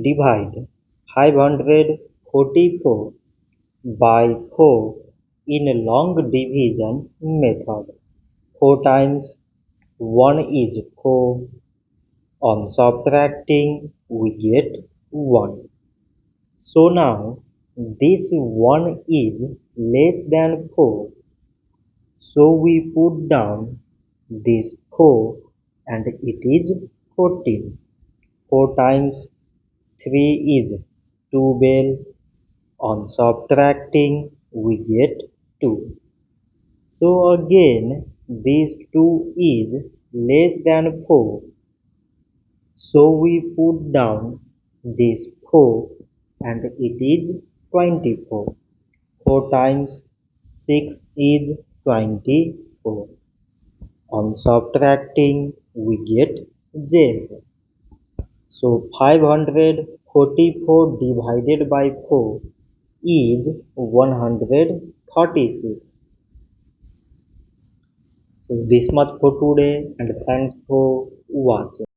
Divide 544 by 4 in a long division method. 4 times 1 is 4. On subtracting, we get 1. So now this 1 is less than 4. So we put down this 4 and it is 14. 4 times 3 is 12. On subtracting, we get 2. So again, this 2 is less than 4. So we put down this 4 and it is 24. 4 times 6 is 24. On subtracting, we get 0. So 544 divided by 4 is 136. So this much for today and thanks for watching.